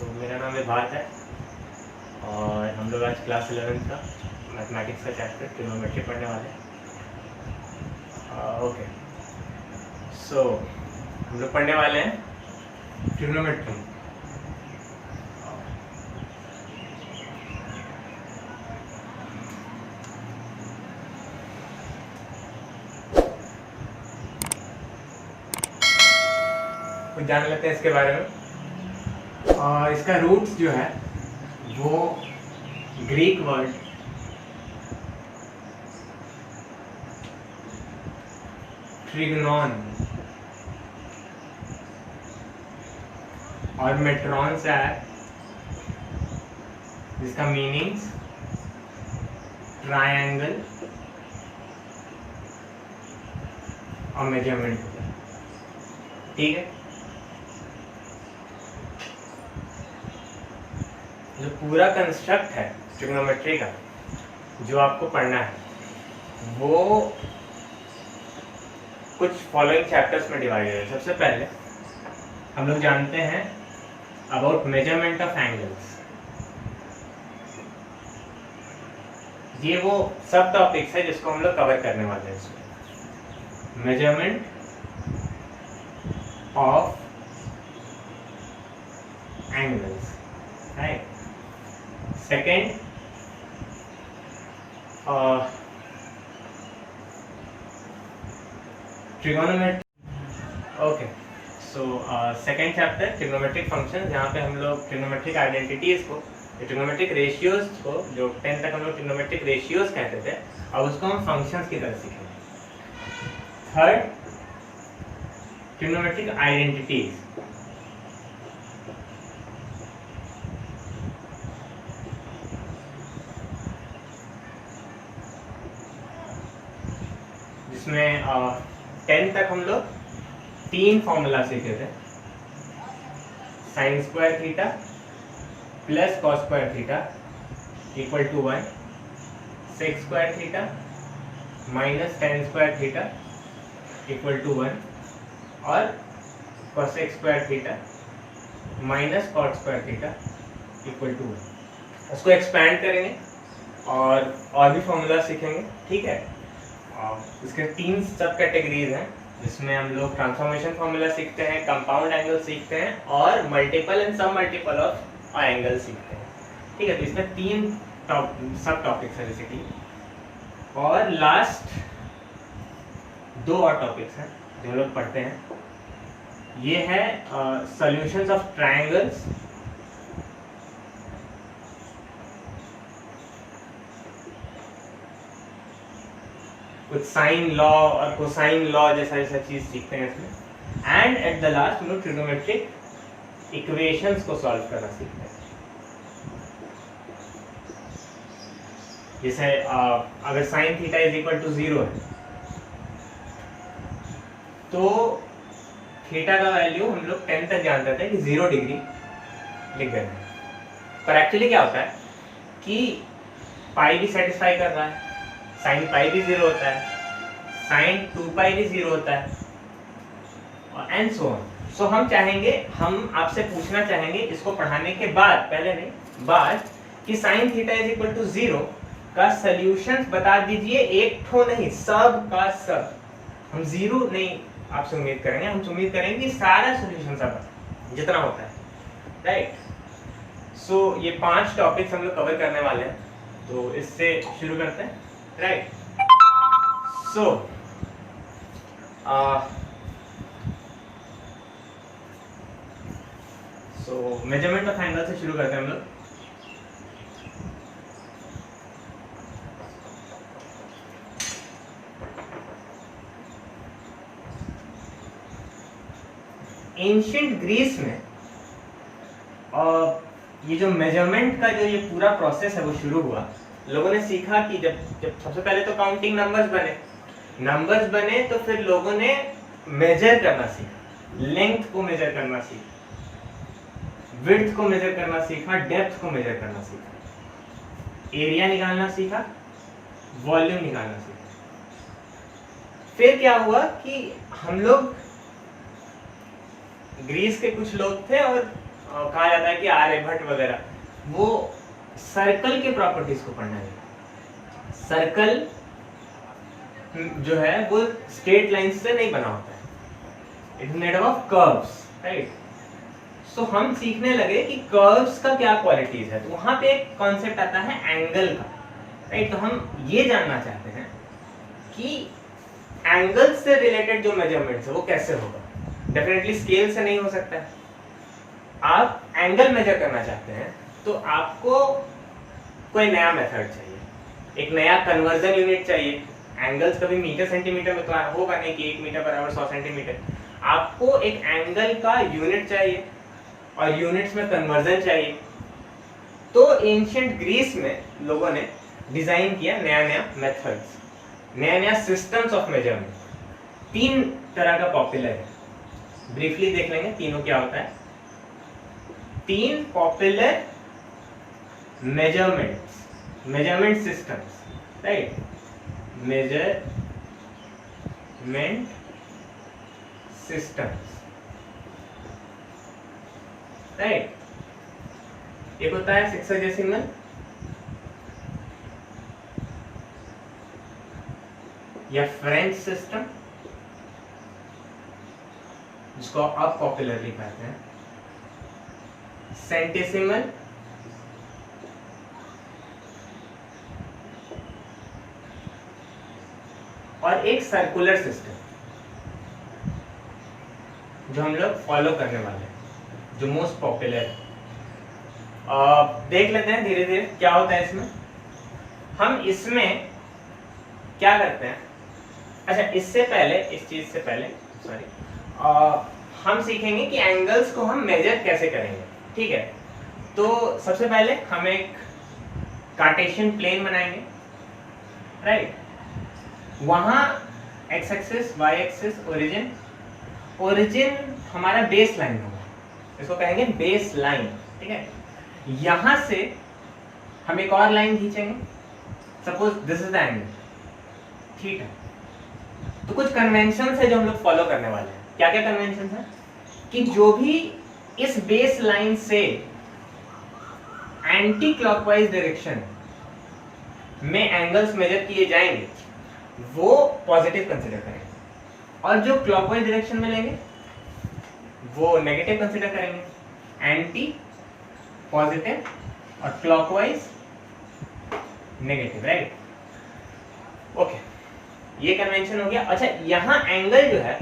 मेरा नाम विभात है और हम लोग आज क्लास 11 का मैथमेटिक्स का चैप्टर ट्रिग्नोमेट्री पढ़ने वाले हैं। ओके, सो हम लोग पढ़ने वाले हैं ट्रिग्नोमेट्री। कुछ जान लेते हैं इसके बारे में। इसका रूट्स जो है वो ग्रीक वर्ड ट्रिग्नोन और मेट्रॉन से है, जिसका मीनिंग्स ट्रायंगल और मेजरमेंट होता है। ठीक है, जो पूरा कंस्ट्रक्ट है ट्रिग्नोमेट्री का जो आपको पढ़ना है वो कुछ फॉलोइंग चैप्टर्स में डिवाइडेड है। सबसे पहले हम लोग जानते हैं अबाउट मेजरमेंट ऑफ एंगल्स। ये वो सब टॉपिक्स है जिसको हम लोग कवर करने वाले हैं इसमें। Measurement of angles, right. Second, trigonometry. Okay, so second chapter trigonometric function, जहाँ पे हम लोग ट्रिग्नोमेट्रिक आइडेंटिटीज को, ट्रिग्नोमेट्रिक रेशियोज को, जो 10 तक हम लोग ट्रिग्नोमेट्रिक रेशियोज कहते थे, अब उसको हम फंक्शंस की तरह सीखेंगे। थर्ड, ट्रिग्नोमेट्रिक आइडेंटिटीज, जिसमें 10 तक हम लोग 3 फॉर्मूला सीखे थे। Sine square theta plus cos square theta equal to 1, sec square theta minus tan square theta equal to 1 और cosec square theta minus cot square theta equal to 1। उसको expand करेंगे और भी फॉर्मूला सीखेंगे। ठीक है, इसके 3 सब कैटेगरीज हैं, जिसमें हम लोग ट्रांसफॉर्मेशन फॉर्मूला सीखते हैं, कंपाउंड एंगल सीखते हैं और मल्टीपल एंड सब मल्टीपल ऑफ एंगल सीखते हैं। ठीक है, तो इसमें 3 सब टॉपिक्स हैं बेसिकली, और लास्ट 2 और टॉपिक्स हैं जो लोग पढ़ते हैं। ये है सॉल्यूशंस ऑफ ट्रायंगल्स कुछ साइन लॉ और कोसाइन लॉ जैसा चीज सीखते हैं इसमें। एंड एट द लास्ट हम लोग ट्रिग्नोमेट्रिक इक्वेशंस को सॉल्व करना सीखते हैं। जैसे अगर sine theta is equal to 0 है तो थीटा का वैल्यू हम लोग 10 तक जानते थे कि 0 डिग्री लिख देना है, पर एक्चुअली क्या होता है कि पाई भी सेटिस्फाई कर रहा है, साइन पाई भी 0 होता है, साइन 2 पाई भी 0 होता है, और एंड सो ऑन। सो हम आपसे पूछना चाहेंगे इसको पढ़ाने के बाद, पहले नहीं बाद, कि sine theta is equal to 0 का सॉल्यूशंस बता दीजिए। एक ठो नहीं, सब का सब। हम 0 नहीं आपसे उम्मीद करेंगे, हम उम्मीद करेंगे कि सारा सॉल्यूशन सब जितना होता है, राइट। सो ये 5 टॉपिक्स हम लोग कवर करने वाले हैं, तो इससे शुरू करते हैं, right. So measurement of angle से शुरू करते हैं हम लोग। एंशिएंट ग्रीस में ये जो मेजरमेंट का जो ये पूरा प्रोसेस है वो शुरू हुआ। लोगों ने सीखा कि जब सबसे पहले तो काउंटिंग नंबर्स बने तो फिर लोगों ने मेजर करना सीखा, लेंथ को मेजर करना सीखा, विड्थ को मेजर करना सीखा, डेप्थ को मेजर करना सीखा, एरिया निकालना सीखा, वॉल्यूम निकालना सीखा। फिर क्या हुआ कि हम लोग ग्रीस के कुछ लोग थे और कहा जाता है कि आर्यभट्ट वगैरह, वो सर्कल के प्रॉपर्टीज को पढ़ना है। सर्कल जो है वो स्ट्रेट लाइन से नहीं बना होता है, it is made of curves, right. So हम सीखने लगे कि कर्व्स का क्या क्वालिटीज है, तो वहां पे एक कॉन्सेप्ट आता है एंगल का, राइट। तो हम ये जानना चाहते हैं कि एंगल से रिलेटेड जो मेजरमेंट्स है वो कैसे होगा। डेफिनेटली स्केल से नहीं हो सकता है। आप एंगल मेजर करना चाहते हैं तो आपको कोई नया मेथड चाहिए, एक नया कन्वर्जन यूनिट चाहिए। एंगल्स कभी मीटर सेंटीमीटर में तो होगा नहीं कि 1 मीटर बराबर 100 सेंटीमीटर। आपको एक एंगल का यूनिट चाहिए और यूनिट्स में कन्वर्जन चाहिए। तो एंशिएंट ग्रीस में लोगों ने डिजाइन किया नया नया मेथड्स, नया नया सिस्टम्स ऑफ मेजरमेंट। 3 तरह का पॉपुलर है, ब्रीफली देख लेंगे तीनों क्या होता है। 3 popular measurement systems, right. Measurement systems, right. एक होता है सेक्साडेसिमल, या फ्रेंच सिस्टम, जिसको आप पॉपुलरली कहते हैं, सेंटेसिमल, और एक सर्कुलर सिस्टम जो हम लोग फॉलो करने वाले हैं, जो मोस्ट पॉपुलर है। देख लेते हैं धीरे धीरे क्या होता है इसमें। हम इसमें क्या करते हैं, अच्छा इससे पहले, इस चीज से पहले सॉरी, हम सीखेंगे कि एंगल्स को हम मेजर कैसे करेंगे, ठीक है। तो सबसे पहले हम एक कार्टेशियन प्लेन बनाएंगे, राइट। वहां X axis, Y axis, origin हमारा बेस लाइन होगा, इसको कहेंगे बेस लाइन, ठीक है। यहां से हम एक और लाइन खींचेंगे, suppose this is the angle theta. तो कुछ कन्वेंशंस है जो हम लोग फॉलो करने वाले हैं। क्या क्या कन्वेंशंस है कि जो भी इस बेस लाइन से एंटी क्लॉकवाइज डायरेक्शन में एंगल्स मेजर किए जाएंगे वो पॉजिटिव कंसीडर करेंगे, और जो क्लॉकवाइज डायरेक्शन में लेंगे वो नेगेटिव कंसीडर करेंगे। एंटी पॉजिटिव और क्लॉकवाइज नेगेटिव, राइट। ओके, ये कन्वेंशन हो गया। अच्छा, यहाँ एंगल जो है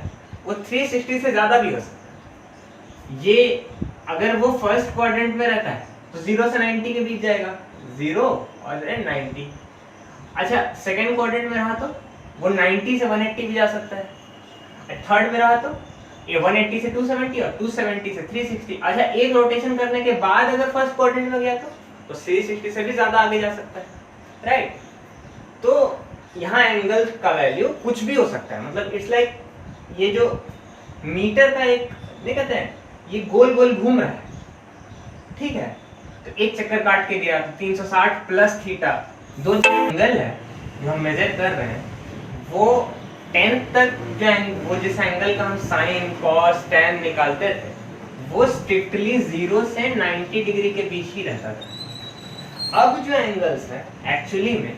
वो 360 से ज्यादा भी हो सकता है। ये अगर वो फर्स्ट क्वाड्रेंट में रहता है तो 0 से 90 के बीच जाएगा, 0 और 90। अच्छा, सेकंड क्वाड्रेंट में रहा तो वो 90 से 180 भी जा सकता है। थर्ड में रहा तो ये 180 से 270 और 270 से 360। अच्छा, एक रोटेशन करने के बाद अगर फर्स्ट क्वाड्रेंट में गया तो 360 से भी ज्यादा आगे जा सकता है, राइट। तो यहाँ एंगल का वैल्यू कुछ भी हो सकता है, मतलब इट्स लाइक ये जो मीटर का एक नहीं कहते हैं, ये गोल गोल घूम रहा है, ठीक है। तो एक चक्कर काट के दिया तो 360 प्लस थीटा, दो एंगल है जो हम मेजर कर रहे हैं, वो 10 तक जो वो जिस एंगल का हम साइन कॉस टैन निकालते थे वो स्ट्रिक्टली 0 से 90 डिग्री के बीच ही रहता था। अब जो एंगल्स है एक्चुअली में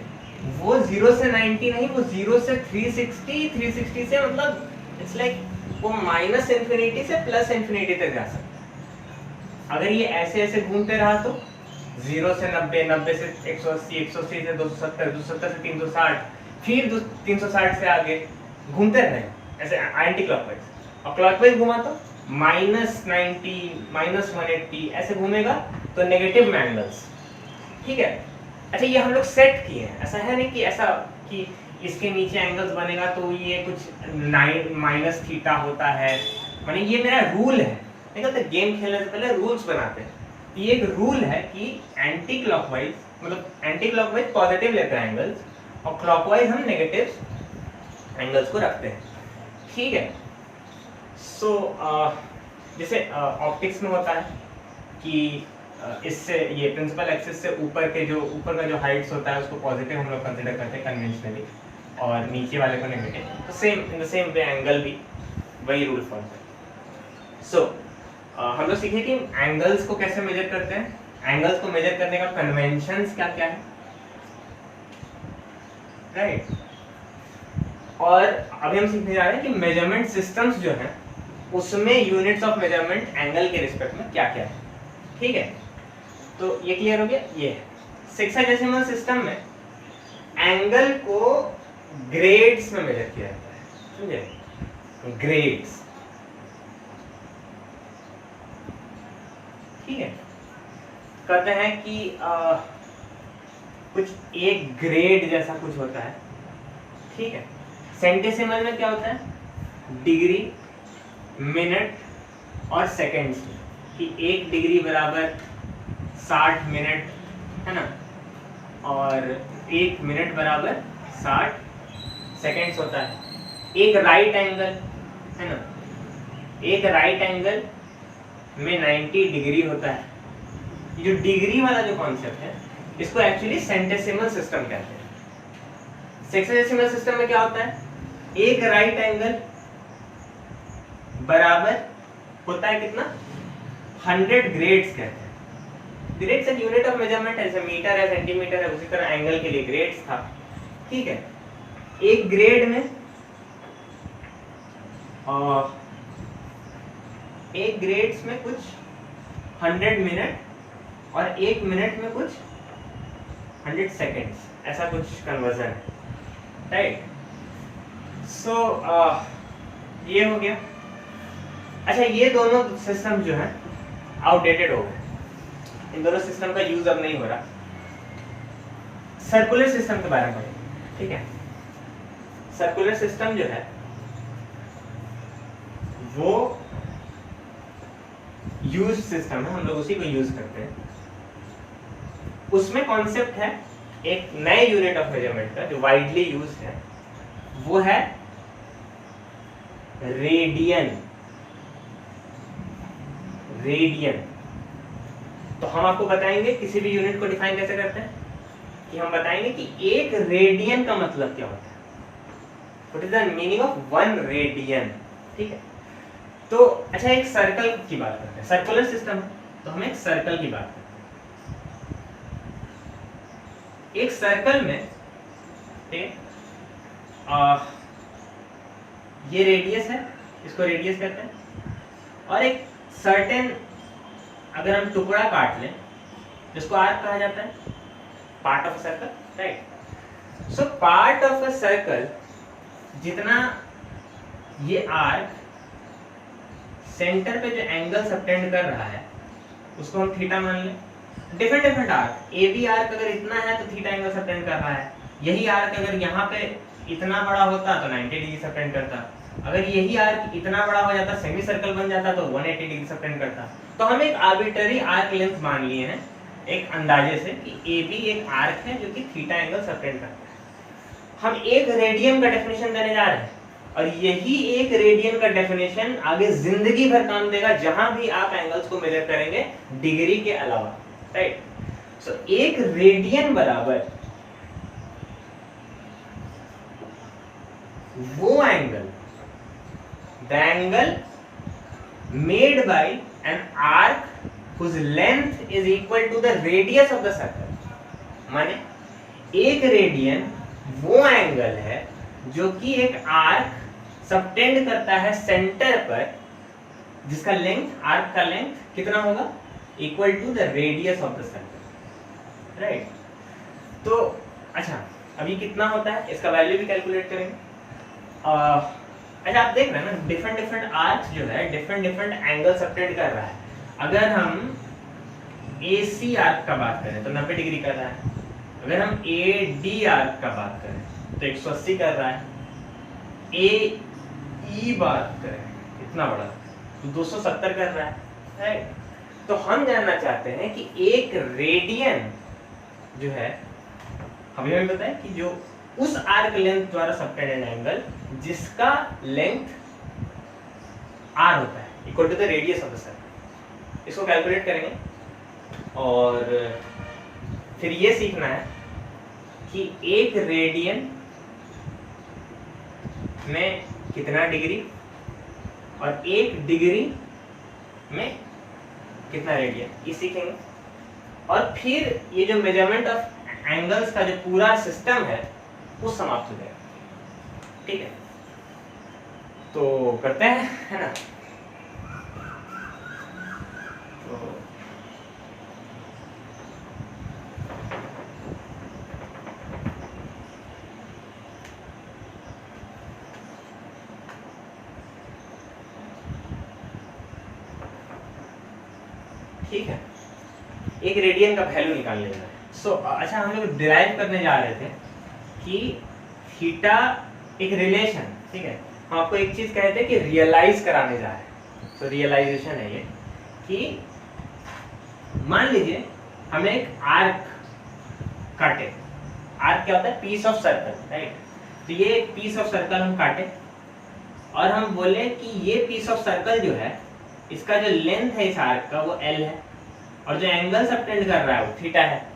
वो 0 से 90 नहीं, वो 0 से 360, 360 से मतलब इट्स लाइक वो माइनस इन्फिनिटी से प्लस इन्फिनिटी तक जा सकता है। अगर ये ऐसे ऐसे घूमते रहा तो 0 से 90, 90 से 180, 180 से 270, 270 से 360, फिर 360 से आगे घूमते रहे ऐसे एंटी क्लॉकवाइज। और क्लॉकवाइज घुमा तो -90, -180 ऐसे घूमेगा, तो नेगेटिव में एंगल्स, ठीक है। अच्छा, ये हम लोग सेट किए हैं, ऐसा है नहीं कि ऐसा कि इसके नीचे एंगल्स बनेगा तो ये कुछ माइनस थीटा होता है, माने ये मेरा रूल है। देखो, गेम खेलने से पहले रूल्स बनाते हैं। ये एक रूल है कि एंटी क्लॉकवाइज मतलब एंटी क्लॉकवाइज पॉजिटिव लेते हैं एंगल्स, और क्लॉकवाइज हम नेगेटिव एंगल्स को रखते हैं, ठीक है। सो जैसे ऑप्टिक्स में होता है कि इससे ये प्रिंसिपल एक्सिस से ऊपर का जो हाइट्स होता है उसको पॉजिटिव हम लोग कंसीडर करते हैं कन्वेंशनली, और नीचे वाले को नेगेटिव। तो same in the same way angle भी वही रूल फॉलो है। सो हम लोग सीखे कि एंगल्स को कैसे मेजर करते हैं, एंगल्स को मेजर करने का कन्वेंशंस क्या क्या है, राइट। और अभी हम सीखने जा रहे हैं कि मेजरमेंट सिस्टम्स जो हैं उसमें यूनिट्स ऑफ मेजरमेंट एंगल के रिस्पेक्ट में क्या क्या है, ठीक है। तो ये क्लियर हो गया। ये सेक्साडेसिमल सिस्टम में एंगल को ग्रेड्स में मेजर किया जाता है, समझे, ग्रेड्स, ठीक है। कहते हैं कि कुछ एक ग्रेड जैसा कुछ होता है, ठीक है। सेंटेसिमल में क्या होता है, डिग्री, मिनट और सेकंड्स, कि 1 डिग्री बराबर 60 मिनट है ना, और 1 मिनट बराबर 60 सेकंड्स होता है। एक राइट एंगल है ना, एक राइट एंगल में 90 डिग्री होता है। ये जो डिग्री वाला जो कॉन्सेप्ट है इसको एक्चुअली सेंटेसिमल सिस्टम कहते हैं। सेक्साडेसिमल सिस्टम में क्या होता है, एक राइट एंगल बराबर होता है कितना, 100 ग्रेड्स कहते हैं। ग्रेड्स एक यूनिट ऑफ मेजरमेंट है, जैसे मीटर है, सेंटीमीटर है, उसी तरह एंगल के लिए ग्रेड्स था, ठीक है। एक ग्रेड में एक ग्रेड्स में कुछ 100 मिनट और 1 मिनट में कुछ 100 सेकेंड्स, ऐसा कुछ कन्वर्जन है, राइट। सो ये हो गया। अच्छा, ये दोनों सिस्टम जो है आउटडेटेड हो गए, इन दोनों सिस्टम का यूज अब नहीं हो रहा। सर्कुलर सिस्टम के बारे में पढ़ेंगे, ठीक है। सर्कुलर सिस्टम जो है वो यूज सिस्टम है, हम लोग उसी को यूज करते हैं। उसमें कॉन्सेप्ट है एक नए यूनिट ऑफ मेजरमेंट का जो वाइडली यूज है, वो है रेडियन। रेडियन, तो हम आपको बताएंगे किसी भी यूनिट को डिफाइन कैसे करते हैं, कि हम बताएंगे कि एक रेडियन का मतलब क्या होता है, what is the meaning of 1 radian, ठीक है। तो अच्छा, एक सर्कल की बात करते हैं, सर्कुलर सिस्टम है तो हम एक सर्कल की बात करते हैं। एक सर्कल में, ठीक है, ये रेडियस है, इसको रेडियस कहते हैं, और एक सर्टेन अगर हम टुकड़ा काट लें जिसको आर्क कहा जाता है, part of a circle, right. So part of a circle, जितना ये आर्क सेंटर पे जो एंगल सबटेंड कर रहा है उसको हम थीटा मान लें। Different different arc, A B arc अगर इतना है तो थीटा एंगल सबटेंड कर रहा है, यही आर्क अगर यहाँ पे इतना बड़ा होता तो 90 डिग्री सबटेंड करता, अगर यही आर्क इतना बड़ा हो जाता, सेमी सर्कल बन जाता, तो 180 डिग्री सबटेंड करता। तो हम एक आर्बिट्ररी आर्क लेंथ मान लिए हैं एक अंदाजे से कि ए बी एक आर्क है जो कि थीटा एंगल सबटेंड करता है। हम एक रेडियन का डेफिनेशन देने जा रहे हैं, और यही एक रेडियन का डेफिनेशन आगे जिंदगी भर काम देगा जहां भी आप एंगल्स को मेजर करेंगे डिग्री के अलावा, राइट। सो एक रेडियन बराबर वो angle, the angle made by an arc whose length is equal to the radius of the circle। माने एक रेडियन वो एंगल है जो कि एक आर्क सबटेंड करता है सेंटर पर, जिसका लेंथ, आर्क का लेंथ कितना होगा, equal to the radius of the circle, right. तो अच्छा, अभी कितना होता है इसका वैल्यू भी कैलकुलेट करेंगे। अच्छा, आप देख रहे हैं ना, डिफरेंट डिफरेंट आर्क्स जो है डिफरेंट डिफरेंट एंगल सबटेंड कर रहा है। अगर हम AC आर्क का बात करें तो 90 डिग्री कर रहा है, अगर हम AD आर्क का बात करें तो 180 कर रहा है, AE बात करें इतना बड़ा तो 270 कर रहा है, राइट। तो हम जानना चाहते हैं कि एक रेडियन जो है, हमें बताया कि जो उस आर्क लेंथ द्वारा सबटेंडेड एंगल जिसका लेंथ R होता है equal to the radius of the circle, इसको कैलकुलेट करेंगे। और फिर ये सीखना है कि एक रेडियन में कितना डिग्री और एक डिग्री में कितना रेडियन, ये सीखेंगे। और फिर ये जो मेजरमेंट ऑफ एंगल्स का जो पूरा सिस्टम है वो समाप्त हो जाएगा। ठीक है, तो करते हैं, है ना। तो ठीक है, एक रेडियन का वैल्यू निकाल लेना है। अच्छा, हम लोग डिराइव करने जा रहे थे कि थीटा एक रिलेशन, ठीक है। हम आपको एक चीज कहे थे कि रियलाइज कराने जा रहे हैं। तो रियलाइजेशन है ये कि मान लीजिए हमें एक आर्क काटे। आर्क क्या होता है? Piece of circle, right. तो ये एक पीस ऑफ सर्कल हम काटे और हम बोले कि ये पीस ऑफ सर्कल जो है, इसका जो लेंथ है इस आर्क का वो L है और जो एंगल सबटेंड कर रहा है वो थीटा है।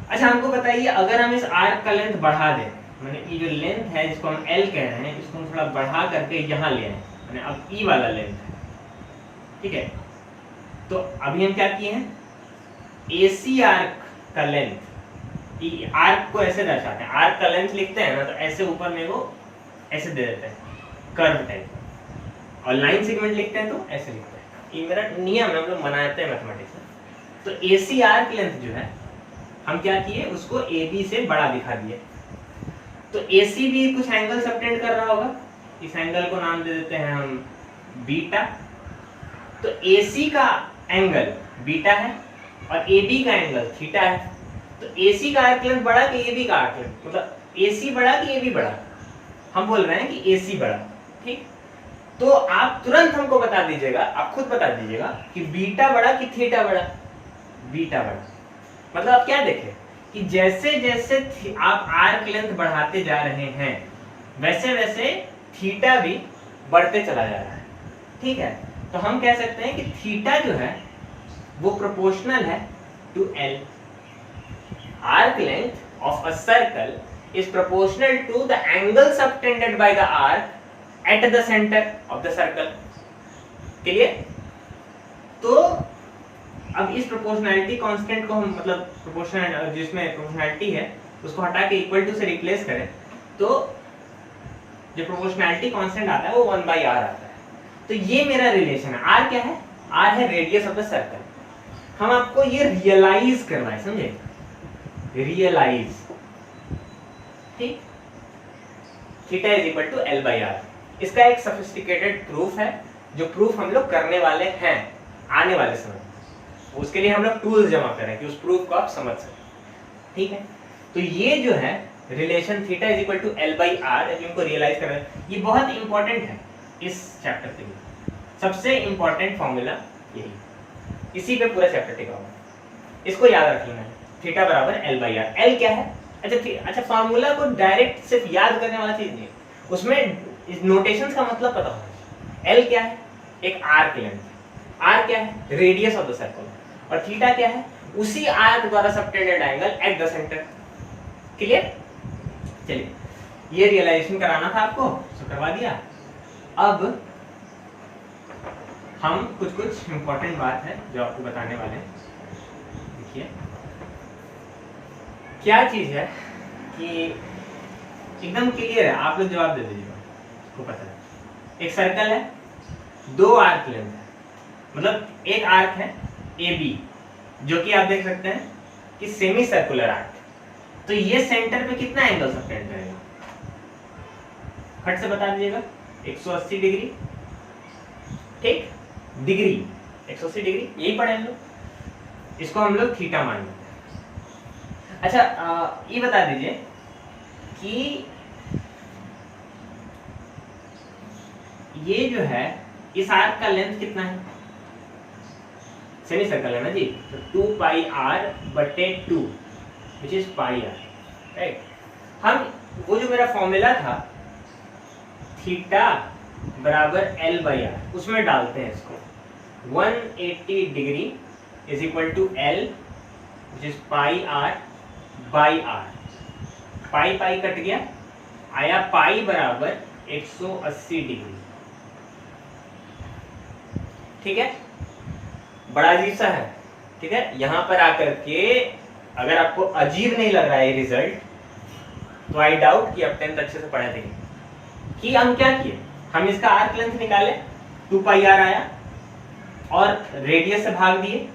अच्छा, हमको बताइए, अगर हम इस आर्क का लेंथ बढ़ा दें, माने ये जो लेंथ है जिसको हम L कह रहे हैं, इसको हम थोड़ा बढ़ा करके यहाँ ले आए, माने अब E वाला लेंथ है, ठीक है। तो अभी हम क्या किए हैं, AC आर्क का लेंथ, आर्क को ऐसे दर्शाते हैं, आर्क का लेंथ लिखते हैं ना, तो ऐसे ऊपर में वो ऐसे दे देते हैं कर्व टाइप, और लाइन सेगमेंट लिखते हैं तो ऐसे लिखते हैं। ये मेरा नियम है, हम लोग बनाते हैं मैथमेटिक्स में। तो AC आर्क लेंथ जो है, हम क्या किए, उसको AB से बड़ा दिखा दिए। तो AC भी कुछ एंगल सबटेंड कर रहा होगा, इस एंगल को नाम दे देते हैं हम बीटा। तो AC का एंगल बीटा है और AB का एंगल थीटा है। तो AC का आर्क लेंथ बड़ा कि AB का आर्क लेंथ, मतलब AC बड़ा कि AB बड़ा? हम बोल रहे हैं कि AC बड़ा, ठीक। तो आप तुरंत हमको बता दीजिएगा, आप खुद बता दीजिएगा कि बीटा बड़ा कि थीटा बड़ा? बीटा बड़ा। मतलब आप क्या देखें कि जैसे जैसे आप आर्क लेंथ बढ़ाते जा रहे हैं, वैसे वैसे थीटा भी बढ़ते चला जा रहा है, ठीक है। तो हम कह सकते हैं कि थीटा जो है वो प्रोपोर्शनल है to L। Arc length of a circle is proportional to the angle subtended by the arc at the center of the circle। Clear? तो अब इस प्रोपोर्शनैलिटी कांस्टेंट को हम, मतलब प्रोपोर्शनल जिसमें प्रोपोर्शनैलिटी है उसको हटा के इक्वल टू से रिप्लेस करें, तो जो प्रोपोर्शनैलिटी कांस्टेंट आता है वो 1/r आता है। तो ये मेरा रिलेशन है। r क्या है? r है रेडियस ऑफ द सर्कल। हम आपको ये रियलाइज करना है, समझे? रियलाइज, ठीक। Theta is equal to L/r। इसका एक सोफिस्टिकेटेड प्रूफ है, जो प्रूफ हम लोग करने वाले हैं आने वाले समय। उसके लिए हम लोग टूल्स जमा करें कि उस प्रूफ को आप समझ सकें, ठीक है। तो ये जो है relation theta is equal to L/r, जिनको रियलाइज करना है, ये बहुत इंपॉर्टेंट है इस चैप्टर के लिए। सबसे इंपॉर्टेंट फॉर्मूला यही, इसी पे पूरा चैप्टर टिका हुआ है। इसको याद रख लेना है, थीटा बराबर L/r। L क्या है? अच्छा, फार्मूला को डायरेक्ट सिर्फ याद करने वाला चीज नहीं, उसमें नोटेशंस का मतलब पता होना चाहिए। L क्या है? एक आर्क लेंथ। R क्या है? Radius of the circle. और थीटा क्या है? उसी आर्क द्वारा subtended angle at the centre. Clear? चलिए, ये रियलाइजेशन कराना था आपको, तो करवा दिया। अब हम कुछ इंपॉर्टेंट बात है जो आपको बताने वाले हैं। देखिए क्या चीज है कि एकदम क्लियर है, आप लोग जवाब दे दीजिएगा, आपको पता है। एक सर्कल है, दो आर्क लेंथ है, मतलब एक आर्क है AB, जो कि आप देख सकते हैं कि सेमी सर्कुलर आर्क। तो ये सेंटर पे कितना एंगल सबटेंड करेगा? फट से बता दीजिएगा। 180 डिग्री, ठीक। डिग्री 180 डिग्री, यही पढ़े हम लोग, इसको हम लोग थीटा मान लेते हैं। अच्छा, ये बता दीजिए कि ये जो है इस आर्क का लेंथ कितना है? सेमी सर्कल है ना जी, तो 2πr/2 which is πr, right. हम वो जो मेरा फॉर्मूला था थीटा बराबर L/r, उसमें डालते हैं इसको। 180 degree is equal to L which is πr/r। Pi pi cut गया, आया पाई बराबर 180 डिग्री, ठीक है। बड़ा अजीब सा है, ठीक है। यहाँ पर आकर के अगर आपको अजीब नहीं लग रहा है रिजल्ट, तो आई डाउट कि आप 10th अच्छे से पढ़े थे। कि हम क्या किए, हम इसका आर्क लेंथ निकाले, 2 पाई आर आया और रेडियस से भाग दिए,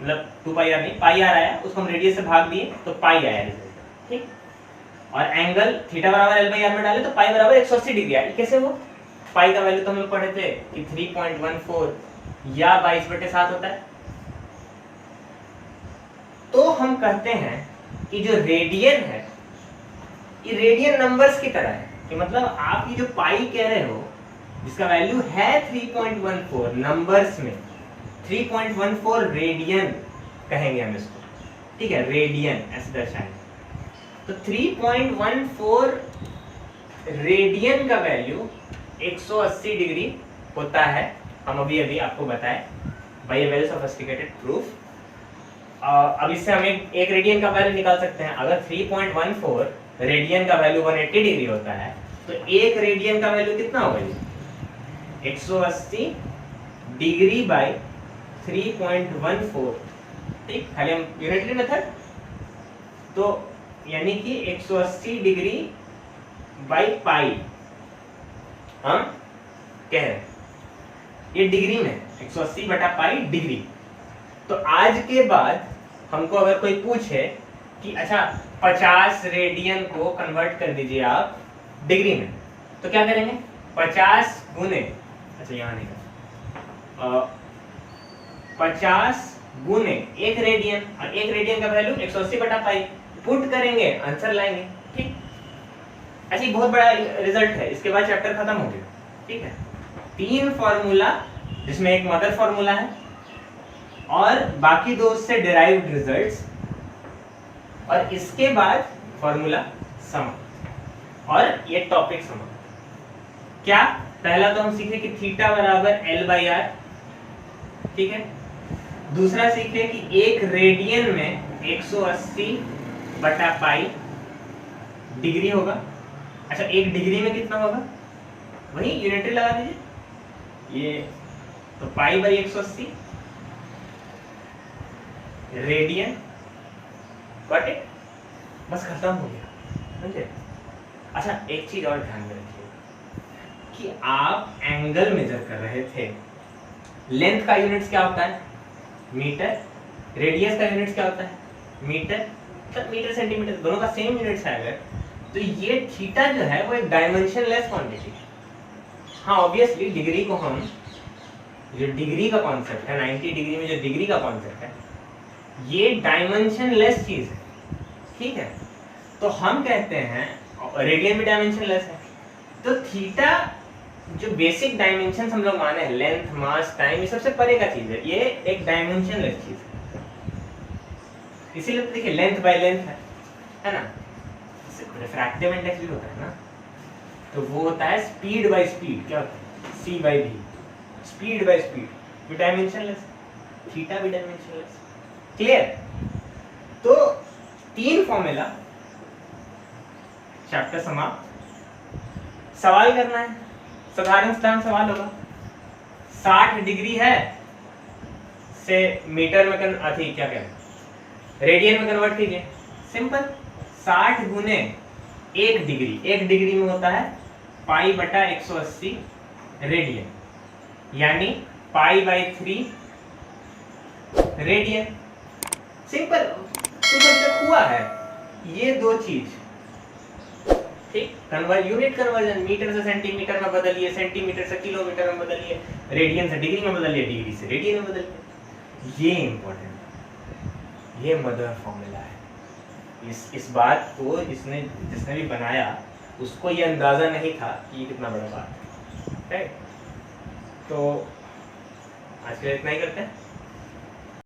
मतलब 2 पाई आर नहीं, पाई आर आया, उसको हम रेडियस से भाग दिए तो पाई आया रिजल्ट, ठीक। और एंगल थीटा बराबर एल बाई आर में डाले तो पाई बराबर 180 डिग्री आया। कैसे वो पाई का वैल्यू तो हम लोग पढ़े थे कि 3.14 या 22/7 होता है। तो हम कहते हैं कि जो रेडियन है ये रेडियन नंबर्स की तरह है, कि मतलब आप ये जो पाई कह रहे हो जिसका वैल्यू है 3.14 नंबर्स में, 3.14 रेडियन कहेंगे हम इसको, ठीक है, रेडियन ऐसे दर्शाएंगे। तो 3.14 रेडियन का वैल्यू 180 डिग्री होता है। हम अभी आपको बताएं बाय वेल सोफिस्टिकेटेड प्रूफ। अब इससे हम एक रेडियन का वैल्यू निकाल सकते हैं। अगर 3.14 रेडियन का वैल्यू 180 डिग्री होता है तो एक रेडियन का वैल्यू कितना होगा, 180 डिग्री बाय 3.14, ठीक। खाली हम यूनिटरी मेथड, तो यानी कि 180 डिग्री बाई पाई हम कह रहे हैं, ये डिग्री में 180 बटा पाई डिग्री। तो आज के बाद हमको अगर कोई पूछे कि अच्छा 50 रेडियन को कन्वर्ट कर दीजिए आप डिग्री में, तो क्या करेंगे, 50 गुने, अच्छा यहाँ नहीं कर, 50 गुने एक रेडियन, और एक रेडियन का वैल्यू 180 बटा पाई, पुट करेंगे आंसर लाएंगे, ठीक। ऐसे ही बहुत बड़ा रिजल्ट है, इसके बाद चैप्टर खत्म हो गया, ठीक है। 3 फॉर्मूला जिसमें एक मदर फॉर्मूला है और बाकी 2 उससे डिराइव्ड रिजल्ट्स, और इसके बाद फॉर्मूला समाप्त और ये टॉपिक समाप्त। क्या पहला तो हम सीखे कि थीटा बराबर एल बाई आर, ठीक है। दूसरा सीखे कि एक रेडियन में 180 बटा पाई डिग्री होगा। अच्छा एक डिग्री में कितना होगा, वही यूनिटरी लगा दीजिए, ये तो pi by 180 radian, got it, बस खत्म हो गया, समझे। अच्छा एक चीज और ध्यान में रखिए कि आप एंगल मेजर कर रहे थे, लेंथ का यूनिट्स क्या होता है, मीटर, रेडियस का यूनिट्स क्या होता है, मीटर, तो मीटर सेंटीमीटर दोनों का सेम यूनिट्स है अगर, तो ये थीटा जो है वो एक डायमेंशनलेस क्वांटिटी है। हाँ ऑब्वियसली डिग्री को हम, जो डिग्री का कॉन्सेप्ट है 90 डिग्री में जो डिग्री का कॉन्सेप्ट है ये डायमेंशनलेस चीज है, ठीक है। तो हम कहते हैं रेडियन भी डायमेंशनलेस है, तो थीटा जो बेसिक डायमेंशन हम लोग माने हैं, लेंथ मास टाइम, ये सबसे परे का चीज है, ये एक डायमेंशनलेस चीज है। इसीलिए तो देखिए लेंथ बाय लेंथ है ना, रिफ्रैक्टिव इंडेक्स भी होता है ना, तो वो होता है स्पीड बाय स्पीड, क्या होता है c by v, speed by speed, भी डायमेंशनलेस, थीटा भी डायमेंशनलेस, क्लियर। तो 3 फॉर्मूला, चैप्टर समाप्त। सवाल करना है, साधारण सवाल होगा, 60 डिग्री है से मीटर में क्या रेडियन में कन्वर्ट कीजिए, सिंपल, 60 गुने 1 डिग्री, 1 डिग्री में होता है पाई बटा 180 रेडियन, यानी पाई बाई 3 रेडियन, सिंपल। तो जब हुआ है ये 2 चीज, ठीक, यूनिट कन्वर्जन, मीटर से सेंटीमीटर में बदलिए, सेंटीमीटर से किलोमीटर में बदलिए, रेडियन से डिग्री में बदलिए, डिग्री से रेडियन में बदलिए, ये इंपॉर्टेंट, ये मदर फॉर्मूला है। इस बात को जिसने भी बनाया उसको ये अंदाजा नहीं था कि ये कितना बड़ा बात है, राइट। तो आज के लिए इतना ही करते हैं।